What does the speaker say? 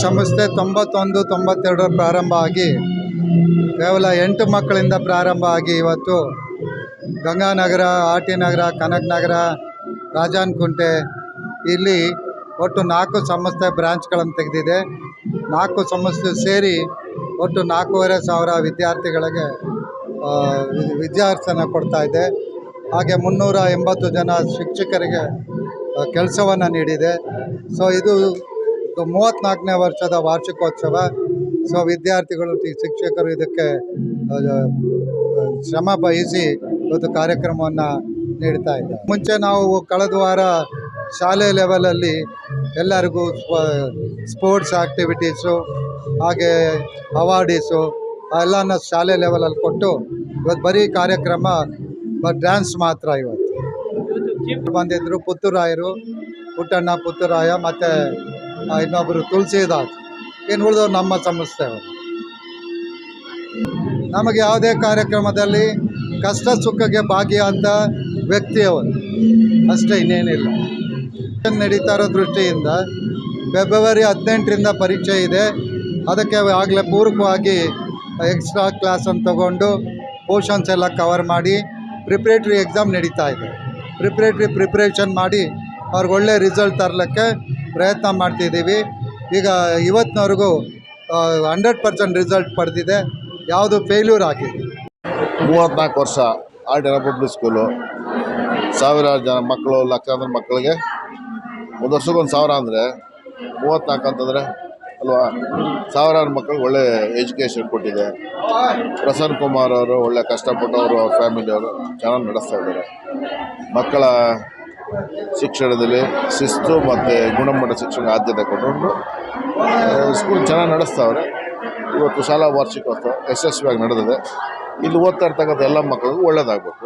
ಸಂಸ್ಥೆ 91-92 ಪ್ರಾರಂಭ ಆಗಿ ಕೇವಲ 8 ಮಕ್ಕಳಿಂದ ಪ್ರಾರಂಭ ಆಗಿ ಇವತ್ತು ಗಂಗಾನಗರ, ಆರ್.ಟಿ. ನಗರ, ಕನಕನಗರ, ರಾಜಾನಕುಂಟೆ ಇಲ್ಲಿ ಒಟ್ಟು 4 ಸಂಸ್ಥೆ ಬ್ರಾಂಚ್ಗಳನ್ನು ತೆಗೆದಿದೆ. 4 ಸಂಸ್ಥೆ ಸೇರಿ ಒಟ್ಟು 4,500 ವಿದ್ಯಾರ್ಥಿಗಳಿಗೆ ವಿದ್ಯಾರ್ಥಿನ ಕೊಡ್ತಾ ಇದೆ. ಹಾಗೆ 380 ಜನ ಶಿಕ್ಷಕರಿಗೆ ಕೆಲಸವನ್ನು ನೀಡಿದೆ. ಸೊ ಇದು 34ನೇ ವರ್ಷದ ವಾರ್ಷಿಕೋತ್ಸವ. ಸೊ ವಿದ್ಯಾರ್ಥಿಗಳು, ಶಿಕ್ಷಕರು ಇದಕ್ಕೆ ಶ್ರಮ ವಹಿಸಿ ಇವತ್ತು ಕಾರ್ಯಕ್ರಮವನ್ನು ನೀಡ್ತಾ ಇದ್ದಾರೆ. ಮುಂಚೆ ನಾವು ಕಳೆದ ವಾರ ಶಾಲೆ ಲೆವೆಲಲ್ಲಿ ಎಲ್ಲರಿಗೂ ಸ್ಪೋರ್ಟ್ಸ್ ಆ್ಯಕ್ಟಿವಿಟೀಸು ಹಾಗೆ ಅವಾರ್ಡೀಸು ಎಲ್ಲನ ಶಾಲೆ ಲೆವೆಲಲ್ಲಿ ಕೊಟ್ಟು ಇವತ್ತು ಬರೀ ಕಾರ್ಯಕ್ರಮ ಡ್ಯಾನ್ಸ್ ಮಾತ್ರ. ಇವತ್ತು ಬಂದಿದ್ದರು ಪುತ್ತೂರಾಯರು, ಪುಟ್ಟಣ್ಣ ಪುತ್ತೂರಾಯ ಮತ್ತು ಇನ್ನೊಬ್ಬರು ತುಳಸಿದಾಸ್. ಇನ್ನು ಉಳಿದವ್ರು ನಮ್ಮ ಸಂಸ್ಥೆಯವರು. ನಮಗೆ ಯಾವುದೇ ಕಾರ್ಯಕ್ರಮದಲ್ಲಿ ಕಷ್ಟ ಸುಖಕ್ಕೆ ಭಾಗಿಯಾದ ವ್ಯಕ್ತಿಯವರು ಅಷ್ಟೇ, ಇನ್ನೇನಿಲ್ಲ. ನಡೀತಾ ಇರೋ ದೃಷ್ಟಿಯಿಂದ ಫೆಬ್ರವರಿ 18ರಿಂದ ಪರೀಕ್ಷೆ ಇದೆ. ಅದಕ್ಕೆ ಆಗಲೇ ಪೂರ್ವಕವಾಗಿ ಎಕ್ಸ್ಟ್ರಾ ಕ್ಲಾಸನ್ನು ತಗೊಂಡು ಪೋರ್ಷನ್ಸ್ ಎಲ್ಲ ಕವರ್ ಮಾಡಿ ಪ್ರಿಪ್ರೇಟ್ರಿ ಎಕ್ಸಾಮ್ ನಡೀತಾ ಇದೆ. ಪ್ರಿಪ್ರೇಷನ್ ಮಾಡಿ ಅವ್ರಿಗೆ ಒಳ್ಳೆ ರಿಸಲ್ಟ್ ತರಲಿಕ್ಕೆ ಪ್ರಯತ್ನ ಮಾಡ್ತಿದ್ದೀವಿ. ಈಗ ಇವತ್ತಿನವರೆಗೂ 100% ರಿಸಲ್ಟ್ ಪಡೆದಿದೆ, ಯಾವುದು ಫೇಲ್ಯೂರ್ ಆಗಿದೆ. 34 ವರ್ಷ ಆರ್.ಟಿ. ಪಬ್ಲಿಕ್ ಸ್ಕೂಲು, ಸಾವಿರಾರು ಜನ ಮಕ್ಕಳು, ಲಕ್ಷಾಂತರ ಮಕ್ಕಳಿಗೆ ಒಂದು ವರ್ಷಕ್ಕೆ 1,000 ಅಂದರೆ 34 ಅಂತಂದರೆ ಅಲ್ವಾ, ಸಾವಿರಾರು ಮಕ್ಕಳಿಗೆ ಒಳ್ಳೆ ಎಜುಕೇಷನ್ ಕೊಟ್ಟಿದೆ. ಪ್ರಸನ್ನ ಕುಮಾರ್ ಅವರು ಒಳ್ಳೆ ಕಷ್ಟಪಟ್ಟು ಅವರು, ಅವ್ರ ಫ್ಯಾಮಿಲಿಯವರು ಚೆನ್ನಾಗಿ ನಡೆಸ್ತಾ ಇದ್ದಾರೆ. ಮಕ್ಕಳ ಶಿಕ್ಷಣದಲ್ಲಿ ಶಿಸ್ತು ಮತ್ತು ಗುಣಮಟ್ಟ ಶಿಕ್ಷಣ ಆದ್ಯತೆ ಕೊಟ್ಟುಕೊಂಡು ಸ್ಕೂಲ್ ಚೆನ್ನಾಗಿ ನಡೆಸ್ತಾವ್ರೆ. ಇವತ್ತು ಶಾಲಾ ವಾರ್ಷಿಕೋತ್ಸವ ಯಶಸ್ವಿಯಾಗಿ ನಡೆದಿದೆ. ಇಲ್ಲಿ ಓದ್ತಾ ಇರ್ತಕ್ಕಂಥ ಎಲ್ಲ ಮಕ್ಕಳಿಗೂ ಒಳ್ಳೆಯದಾಗಬೇಕು.